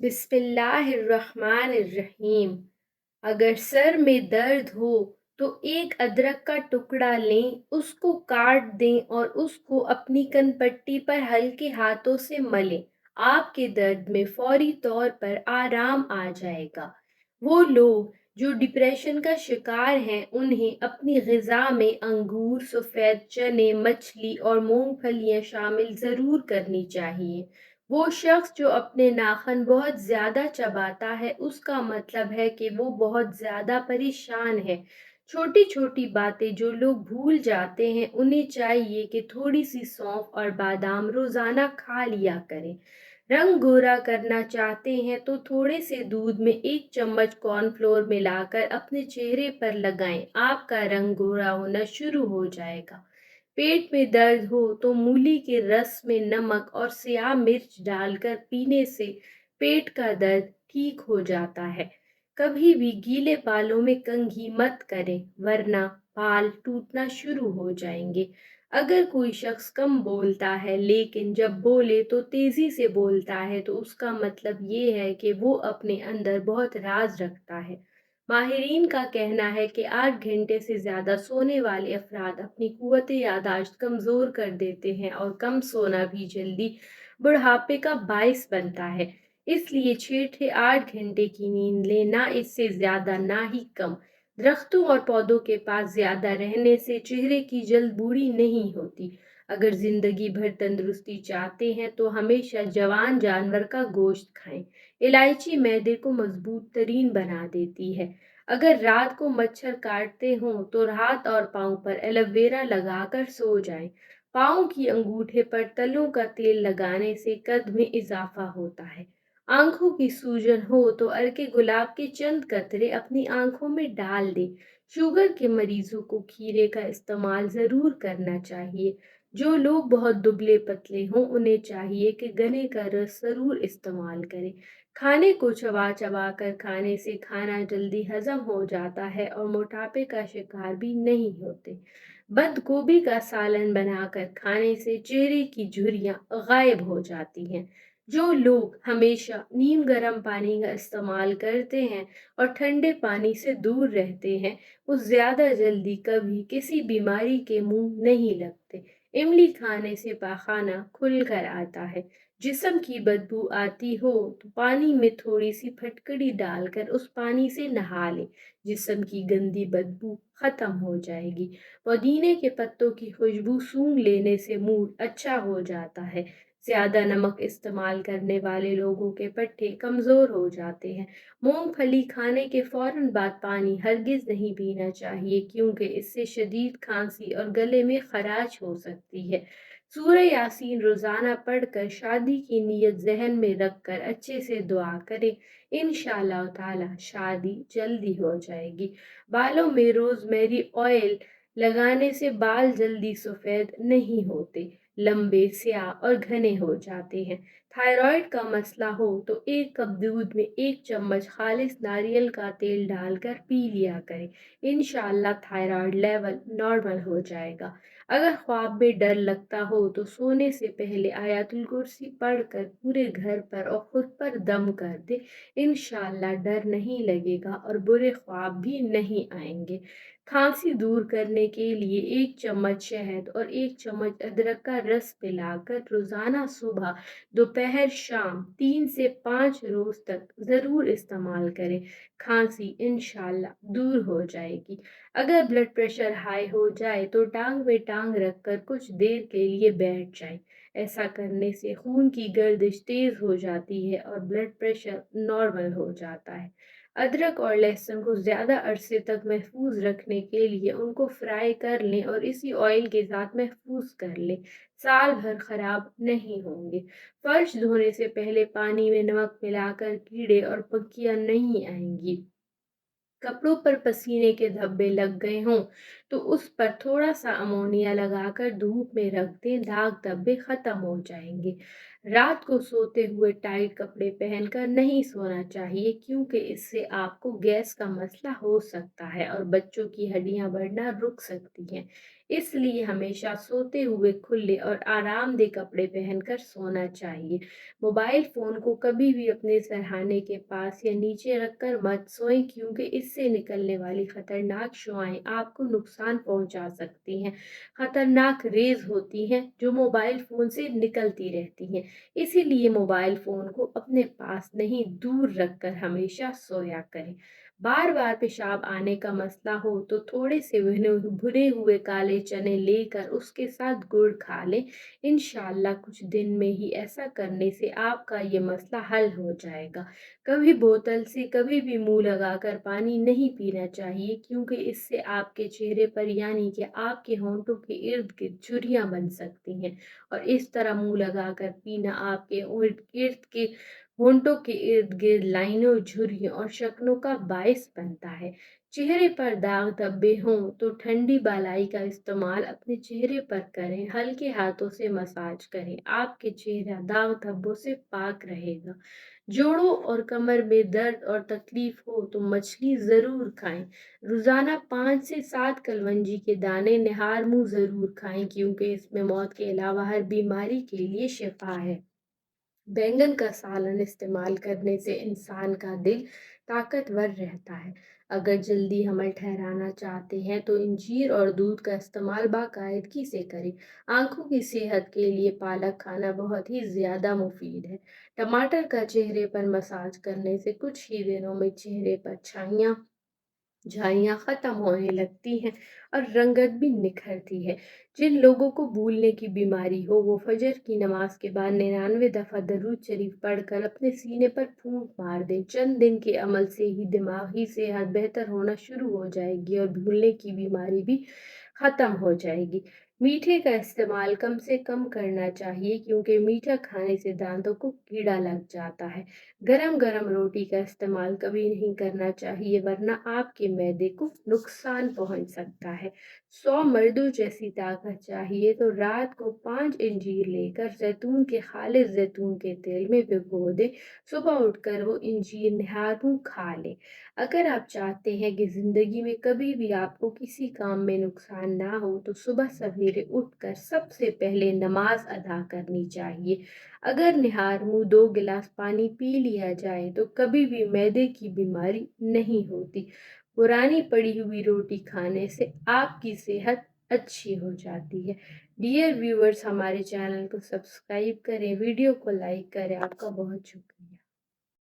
बिस्मिल्लाहिर्रहमानिर्रहीम। अगर सर में दर्द हो तो एक अदरक का टुकड़ा लें, उसको काट दें और उसको अपनी कनपट्टी पर हल्के हाथों से मलें। आपके दर्द में फौरी तौर पर आराम आ जाएगा। वो लोग जो डिप्रेशन का शिकार हैं, उन्हें अपनी ग़िज़ा में अंगूर, सफ़ेद चने, मछली और मूंगफलियां शामिल ज़रूर करनी चाहिए। वो शख्स जो अपने नाखून बहुत ज़्यादा चबाता है, उसका मतलब है कि वो बहुत ज़्यादा परेशान है। छोटी छोटी बातें जो लोग भूल जाते हैं, उन्हें चाहिए कि थोड़ी सी सौंफ और बादाम रोज़ाना खा लिया करें। रंग गोरा करना चाहते हैं तो थोड़े से दूध में 1 चम्मच कॉर्नफ्लोर मिलाकर अपने चेहरे पर लगाएं। आपका रंग गोरा होना शुरू हो जाएगा। पेट में दर्द हो तो मूली के रस में नमक और सियाह मिर्च डालकर पीने से पेट का दर्द ठीक हो जाता है। कभी भी गीले बालों में कंघी मत करें, वरना बाल टूटना शुरू हो जाएंगे। अगर कोई शख्स कम बोलता है लेकिन जब बोले तो तेजी से बोलता है, तो उसका मतलब ये है कि वो अपने अंदर बहुत राज रखता है। माहिरीन का कहना है कि 8 घंटे से ज़्यादा सोने वाले अफराद अपनी कुव्वत यादाश्त कमज़ोर कर देते हैं और कम सोना भी जल्दी बुढ़ापे का बायस बनता है। इसलिए 6 से 8 घंटे की नींद लें, ना इससे ज़्यादा ना ही कम। दरख्तों और पौधों के पास ज़्यादा रहने से चेहरे की जल्द बूढ़ी नहीं होती। अगर ज़िंदगी भर तंदुरुस्ती चाहते हैं तो हमेशा जवान जानवर का गोश्त खाएं। इलायची मैदे को मजबूत तरीन बना देती है। अगर रात को मच्छर काटते हों तो हाथ और पाँव पर एलोवेरा लगाकर सो जाएं। पाँव की अंगूठे पर तलों का तेल लगाने से कद में इजाफा होता है। आंखों की सूजन हो तो अर्के गुलाब के चंद कतरे अपनी आंखों में डाल दें। शुगर के मरीजों को खीरे का इस्तेमाल जरूर करना चाहिए। जो लोग बहुत दुबले पतले हों, उन्हें चाहिए कि गन्ने का रस जरूर इस्तेमाल करें। खाने को चबा चबा कर खाने से खाना जल्दी हजम हो जाता है और मोटापे का शिकार भी नहीं होते। बंद गोभी का सालन बनाकर खाने से चेहरे की झुर्रियां गायब हो जाती हैं। जो लोग हमेशा नीम गर्म पानी का इस्तेमाल करते हैं और ठंडे पानी से दूर रहते हैं, वो ज्यादा जल्दी कभी किसी बीमारी के मुंह नहीं लगते। इमली खाने से पाखाना खुलकर आता है। जिस्म की बदबू आती हो तो पानी में थोड़ी सी फटकड़ी डालकर उस पानी से नहा लें। जिस्म की गंदी बदबू खत्म हो जाएगी। पुदीने के पत्तों की खुशबू सूंघ लेने से मूड अच्छा हो जाता है। ज्यादा नमक इस्तेमाल करने वाले लोगों के पट्टे कमजोर हो जाते हैं। मूंगफली खाने के फौरन बाद पानी हरगिज नहीं पीना चाहिए, क्योंकि इससे शदीद खांसी और गले में खराश हो सकती है। सूरह यासीन रोजाना पढ़कर शादी की नीयत जहन में रखकर अच्छे से दुआ करें। इंशाअल्लाह ताला शादी जल्दी हो जाएगी। बालों में रोजमेरी ऑयल लगाने से बाल जल्दी सफेद नहीं होते, लंबे, स्याह और घने हो जाते हैं। थायराइड का मसला हो तो 1 कप दूध में 1 चम्मच खालिस नारियल का तेल डालकर पी लिया करें। इंशाअल्लाह थायराइड लेवल नॉर्मल हो जाएगा। अगर ख्वाब में डर लगता हो तो सोने से पहले आयतुल कुर्सी पढ़कर पूरे घर पर और खुद पर दम कर दे। इंशाअल्लाह डर नहीं लगेगा और बुरे ख्वाब भी नहीं आएंगे। खांसी दूर करने के लिए 1 चम्मच शहद और 1 चम्मच अदरक का रस पिलाकर रोजाना सुबह, दोपहर, शाम 3 से 5 रोज तक जरूर इस्तेमाल करें। खांसी इंशाल्लाह दूर हो जाएगी। अगर ब्लड प्रेशर हाई हो जाए तो टांग में टांग रखकर कुछ देर के लिए बैठ जाएं। ऐसा करने से खून की गर्दिश तेज हो जाती है और ब्लड प्रेशर नॉर्मल हो जाता है। अदरक और लहसुन को ज़्यादा अरसे तक महफूज रखने के लिए उनको फ्राई कर लें और इसी ऑयल के साथ महफूज कर लें। साल भर खराब नहीं होंगे। फर्श धोने से पहले पानी में नमक मिलाकर कीड़े और पक्कियां नहीं आएंगी। कपड़ों पर पसीने के धब्बे लग गए हों तो उस पर थोड़ा सा अमोनिया लगाकर धूप में रख दें, दाग धब्बे खत्म हो जाएंगे। रात को सोते हुए टाइट कपड़े पहनकर नहीं सोना चाहिए, क्योंकि इससे आपको गैस का मसला हो सकता है और बच्चों की हड्डियां बढ़ना रुक सकती हैं। इसलिए हमेशा सोते हुए खुले और आरामदेह कपड़े पहनकर सोना चाहिए। मोबाइल फ़ोन को कभी भी अपने सरहाने के पास या नीचे रखकर मत सोएं, क्योंकि इससे निकलने वाली खतरनाक शुआएं आपको नुकसान पहुंचा सकती हैं। खतरनाक रेज़ होती हैं जो मोबाइल फ़ोन से निकलती रहती हैं। इसीलिए मोबाइल फ़ोन को अपने पास नहीं, दूर रखकर हमेशा सोया करें। बार-बार पेशाब आने का मसला हो तो थोड़े से भुने हुए काले चने लेकर उसके साथ गुड़ खा लें। इंशाअल्लाह कुछ दिन में ही ऐसा करने से आपका ये मसला हल हो जाएगा। कभी बोतल से कभी भी मुँह लगाकर पानी नहीं पीना चाहिए, क्योंकि इससे आपके चेहरे पर यानी कि आपके होंठों के इर्द-गिर्द झुर्रियाँ बन सकती हैं, और इस तरह मुँह लगाकर पीना आपके इर्द के होंठों के इर्द-गिर्द लाइनों, झुर्रियों और शक्लों का बायस बनता है। चेहरे पर दाग धब्बे हों तो ठंडी बालाई का इस्तेमाल अपने चेहरे पर करें, हल्के हाथों से मसाज करें, आपके चेहरा दाग धब्बों से पाक रहेगा। जोड़ों और कमर में दर्द और तकलीफ हो तो मछली ज़रूर खाएं। रोज़ाना 5 से 7 कलवंजी के दाने निहार मुँह ज़रूर खाएं, क्योंकि इसमें मौत के अलावा हर बीमारी के लिए शिफा है। बैंगन का सालन इस्तेमाल करने से इंसान का दिल ताकतवर रहता है। अगर जल्दी हमल ठहराना चाहते हैं तो इंजीर और दूध का इस्तेमाल बाकायदगी से करें। आंखों की सेहत के लिए पालक खाना बहुत ही ज़्यादा मुफीद है। टमाटर का चेहरे पर मसाज करने से कुछ ही दिनों में चेहरे पर छाइयाँ झाइयाँ खत्म होने लगती हैं और रंगत भी निखरती है। जिन लोगों को भूलने की बीमारी हो वो फजर की नमाज के बाद 99 दफ़ा दरूद शरीफ पढ़कर अपने सीने पर फूंक मार दें। चंद दिन के अमल से ही दिमागी सेहत बेहतर होना शुरू हो जाएगी और भूलने की बीमारी भी खत्म हो जाएगी। मीठे का इस्तेमाल कम से कम करना चाहिए, क्योंकि मीठा खाने से दांतों को कीड़ा लग जाता है। गरम गरम रोटी का इस्तेमाल कभी नहीं करना चाहिए, वरना आपके मैदे को नुकसान पहुंच सकता है। 100 मर्दों जैसी ताकत चाहिए तो रात को 5 इंजीर लेकर जैतून के खालिस जैतून के तेल में भिगो दें। सुबह उठकर वो इंजीर निहार खा लें। अगर आप चाहते हैं कि जिंदगी में कभी भी आपको किसी काम में नुकसान ना हो तो सुबह सवेरे उठकर सबसे पहले नमाज अदा करनी चाहिए। अगर निहार मुँह 2 गिलास पानी पी लिया जाए तो कभी भी मैदे की बीमारी नहीं होती। पुरानी पड़ी हुई रोटी खाने से आपकी सेहत अच्छी हो जाती है। डियर व्यूअर्स, हमारे चैनल को सब्सक्राइब करें, वीडियो को लाइक करें। आपका बहुत शुक्रिया।